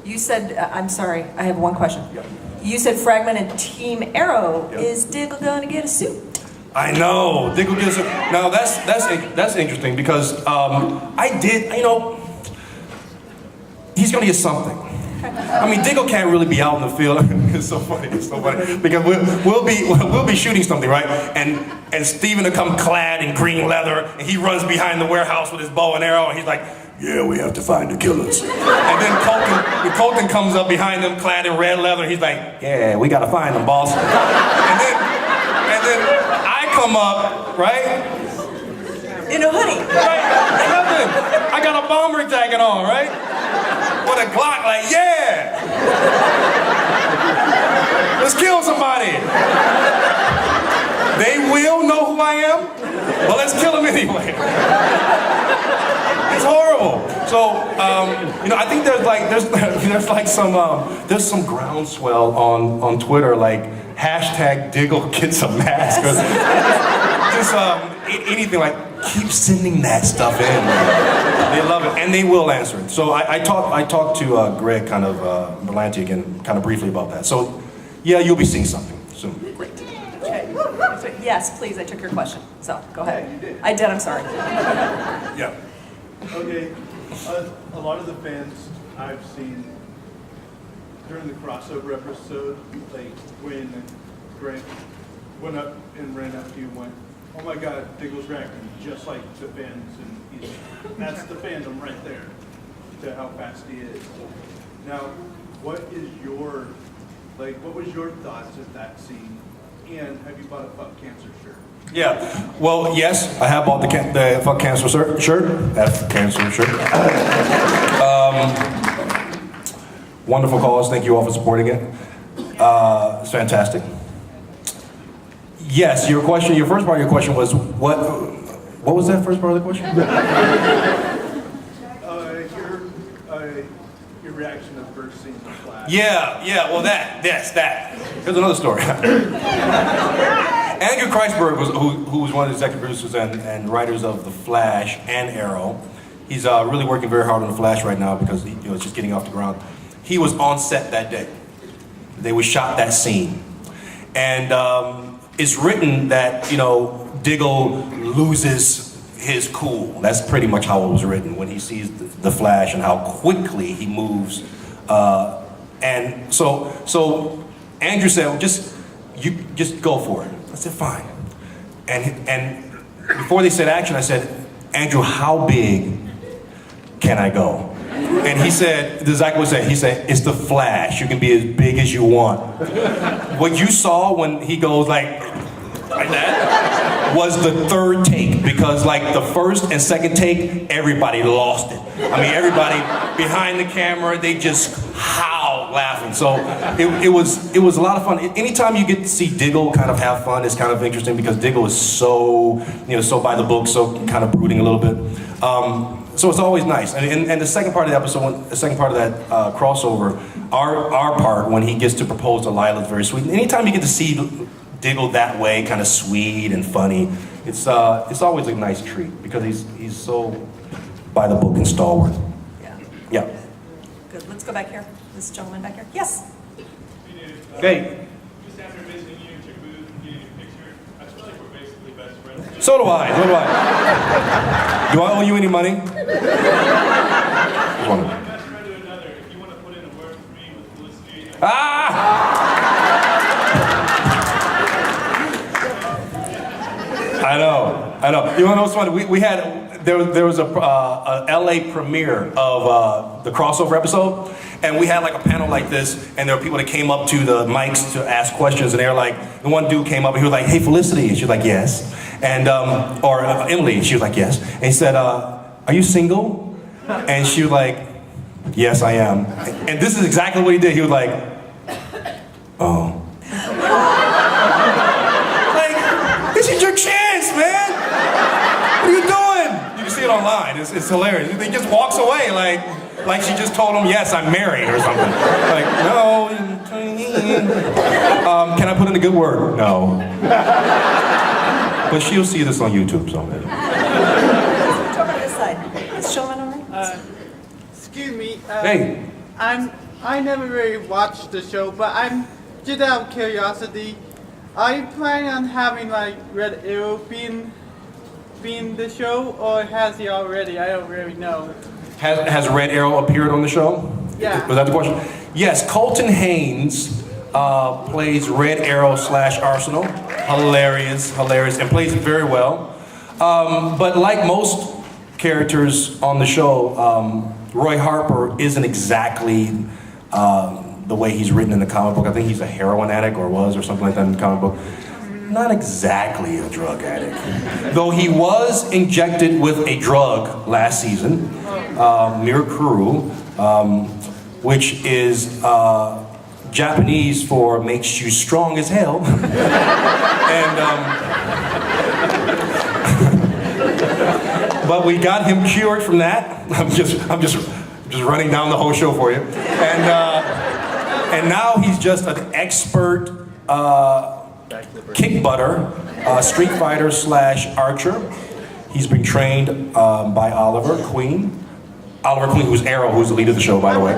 You said, I'm sorry, I have one question. Yep. You said Fragment and Team Arrow. Yep. Is Diggle going to get a suit? I know, Diggle gets it. Now that's interesting because I did, you know, he's gonna get something. I mean, Diggle can't really be out in the field. It's so funny, because we'll be shooting something, right? And Steven will come clad in green leather, and he runs behind the warehouse with his bow and arrow, and he's like, yeah, we have to find the killers. And then Colton comes up behind him clad in red leather, and he's like, yeah, we gotta find them, boss. And then I come up, right? In a hoodie. Right, nothing. I got a bomber jacket on, right? With a Glock, like, yeah! Let's kill somebody. They will know who I am, but let's kill them anyway. It's horrible. So, you know, I think there's some groundswell on Twitter, like hashtag Diggle gets a mask, or just anything, like keep sending that stuff in. They love it, and they will answer it. So I talked to Greg kind of Berlanti again, kind of briefly about that. So yeah, you'll be seeing something soon. Great. Okay. Yes, please, I took your question. So, go ahead. Yeah, you did. I did, I'm sorry. Yeah. Okay, a lot of the fans I've seen during the crossover episode, like when Grant went up and ran up to you and went, oh my God, Diggle's reacting just like the fans, and that's the fandom right there to how fast he is. Now, what was your thoughts of that scene? And have you bought a Fuck Cancer shirt? Yeah, well, yes, I have bought the Fuck Cancer shirt. F Cancer shirt. Wonderful cause. Thank you all for supporting it. It's fantastic. Yes, your first part of your question was what was that first part of the question? Your reaction to the first scene of Flash. Yeah, well that. Here's another story. Andrew Kreisberg, who was one of the executive producers and writers of The Flash and Arrow. He's really working very hard on The Flash right now because it's just getting off the ground. He was on set that day. They were shot that scene. And it's written that, Diggle loses his cool. That's pretty much how it was written when he sees the Flash and how quickly he moves. And so Andrew said, well, just go for it. I said, fine. And before they said action, I said, Andrew, how big can I go? And he said, exactly what he said. He said, it's the Flash. You can be as big as you want. What you saw when he goes like that was the third take, because like the first and second take, everybody lost it. I mean, everybody behind the camera, they just howled laughing. So it was a lot of fun. Anytime you get to see Diggle kind of have fun, it's kind of interesting because Diggle is so by the book, so kind of brooding a little bit. So it's always nice. And the second part of the episode, the second part of that crossover, our part when he gets to propose to Lila is very sweet. And anytime you get to see Diggle that way, kind of sweet and funny, it's always a nice treat because he's so by the book and stalwart. Yeah. Good. Let's go back here. This gentleman back here. Yes. Hey. Just after visiting you at your booth and getting a picture, I feel like we're basically best friends. So do I. Do I owe you any money? One best friend to another. If you want to put in a word for me with Felicity. I know. You want to know what's funny? We had there was a LA premiere of the crossover episode, and we had like a panel like this, and there were people that came up to the mics to ask questions, and they were like, the one dude came up and he was like, "Hey, Felicity," and she was like, "Yes," and or Emily, and she was like, "Yes," and he said, "Are you single?" And she was like, "Yes, I am." And this is exactly what he did. He was like, "Oh." This is your chance, man! What are you doing? You can see it online, it's hilarious. He just walks away like she just told him, yes, I'm married or something. Like, no. Can I put in a good word? No. But she'll see this on YouTube, so. Over to this side. This gentleman over there. Excuse me. Hey. I'm I never really watched the show, but I'm just out of curiosity. Are you planning on having like Red Arrow being the show, or has he already? I don't really know. Has Red Arrow appeared on the show? Yeah. Was that the question? Yes, Colton Haynes plays Red Arrow / Arsenal. Hilarious, and plays it very well. But like most characters on the show, Roy Harper isn't exactly the way he's written in the comic book. I think he's a heroin addict, or was, or something like that in the comic book. Not exactly a drug addict. Though he was injected with a drug last season, Mirakuru, which is Japanese for makes you strong as hell. And but we got him cured from that. I'm just running down the whole show for you. And now he's just an expert kick butter, street fighter / archer. He's been trained by Oliver Queen, who's Arrow, who's the lead of the show, by the way.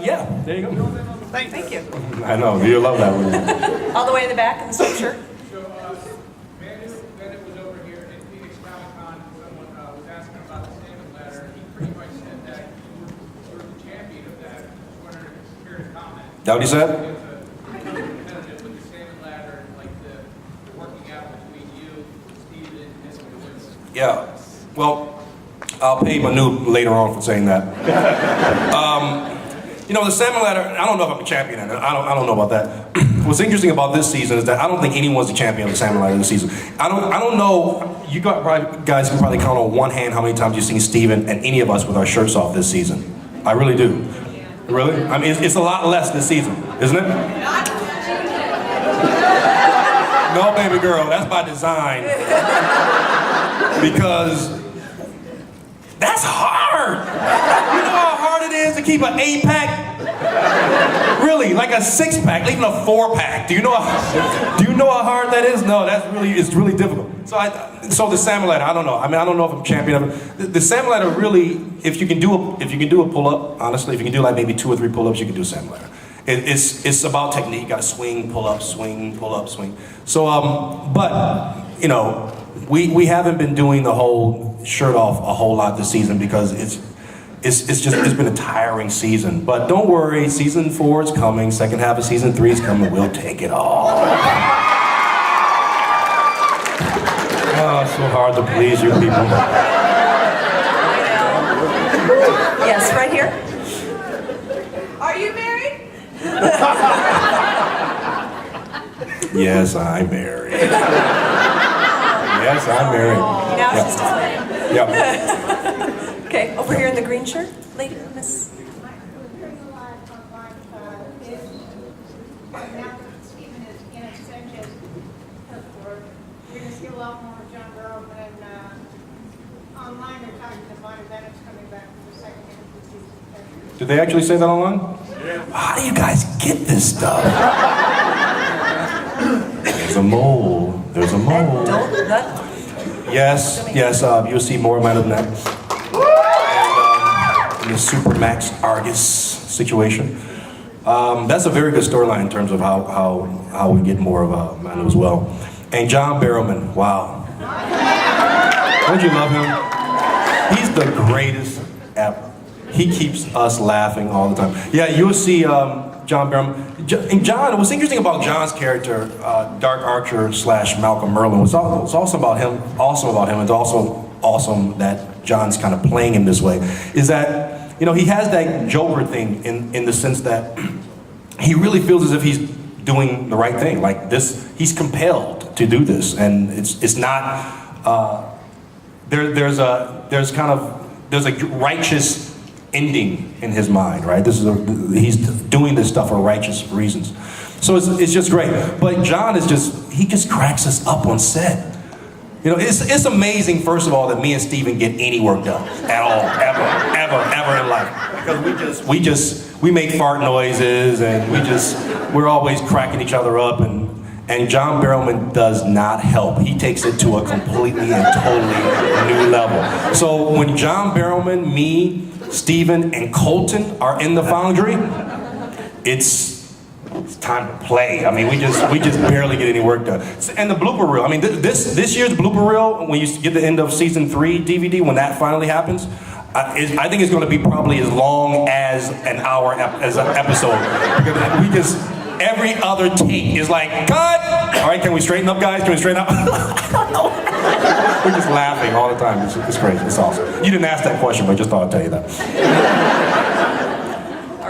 Yeah, there you go. Thank you. I know, you love that one. All the way in the back in the sweatshirt. So, Manu Bennett was over here at Phoenix Comicon. Someone was asking about the salmon ladder. He pretty much said that you were sort of the champion of that. I was wondering if it's fair to comment. That what he said? Competitive with the salmon ladder and like the working out between you, Steven, and Mr. Woods. Yeah. Well, I'll pay Manu later on for saying that. You know, the salmon ladder, I don't know if I'm a champion in it. I don't know about that. What's interesting about this season is that I don't think anyone's the champion of the salmon ladder this season. I don't know, you guys can probably count on one hand how many times you've seen Steven and any of us with our shirts off this season. I really do. Really? I mean, it's a lot less this season, isn't it? No, baby girl, that's by design. Because that's hard. You know how hard it is to keep an 8-pack? Really, like a 6-pack, even a 4-pack. Do you know how hard that is? No, it's really difficult. So the salmon ladder, I don't know. I mean, I don't know if I'm champion of it. The salmon ladder really, if you can do a pull-up, honestly, if you can do like maybe 2 or 3 pull-ups, you can do a salmon ladder. It's about technique. You got to swing, pull up, swing, pull up, swing. So, but you know, we haven't been doing the whole shirt off a whole lot this season because it's been a tiring season. But don't worry, season 4 is coming. Second half of season 3 is coming. We'll take it all. Oh, it's so hard to please you people. Yes, right here. Are you married? Yes, I'm married. Yes, I'm married. Now Yep. she's displaying. Yep. Okay, over here in the green shirt, lady, miss. Now that Stephen is in extension, you're going to see a lot more of John Burrow, and online they're talking about Bennett's coming back for the second half of the season. Did they actually say that online? How do you guys get this stuff? There's a mole. There's a mole. Yes. You'll see more about it than that. And in the Supermax Argus situation. That's a very good storyline in terms of how we get more of Manu as well. And John Barrowman, wow. Don't you love him? He's the greatest ever. He keeps us laughing all the time. Yeah, you'll see John Barrowman. And John, what's interesting about John's character, Dark Archer / Malcolm Merlin, was awesome about him. It's also awesome that John's kind of playing him this way. Is that, you know, he has that Joker thing in the sense that he really feels as if he's doing the right thing. Like this, he's compelled to do this, and it's not. There's a righteous ending in his mind, right? He's doing this stuff for righteous reasons. So it's just great. But John he just cracks us up on set. You know, it's amazing, first of all, that me and Steven get any work done at all, ever in life. Because we make fart noises, and we're always cracking each other up, and And John Barrowman does not help. He takes it to a completely and totally new level. So when John Barrowman, me, Steven, and Colton are in the Foundry, it's time to play. I mean, we just barely get any work done. And the blooper reel. I mean, this year's blooper reel, when you get the end of season 3 DVD, when that finally happens, I think it's going to be probably as long as an hour as an episode. Because we just, every other take is like, cut! All right, can we straighten up, guys? Can we straighten up? I don't know. We're just laughing all the time. It's crazy. It's awesome. You didn't ask that question, but I just thought I'd tell you that.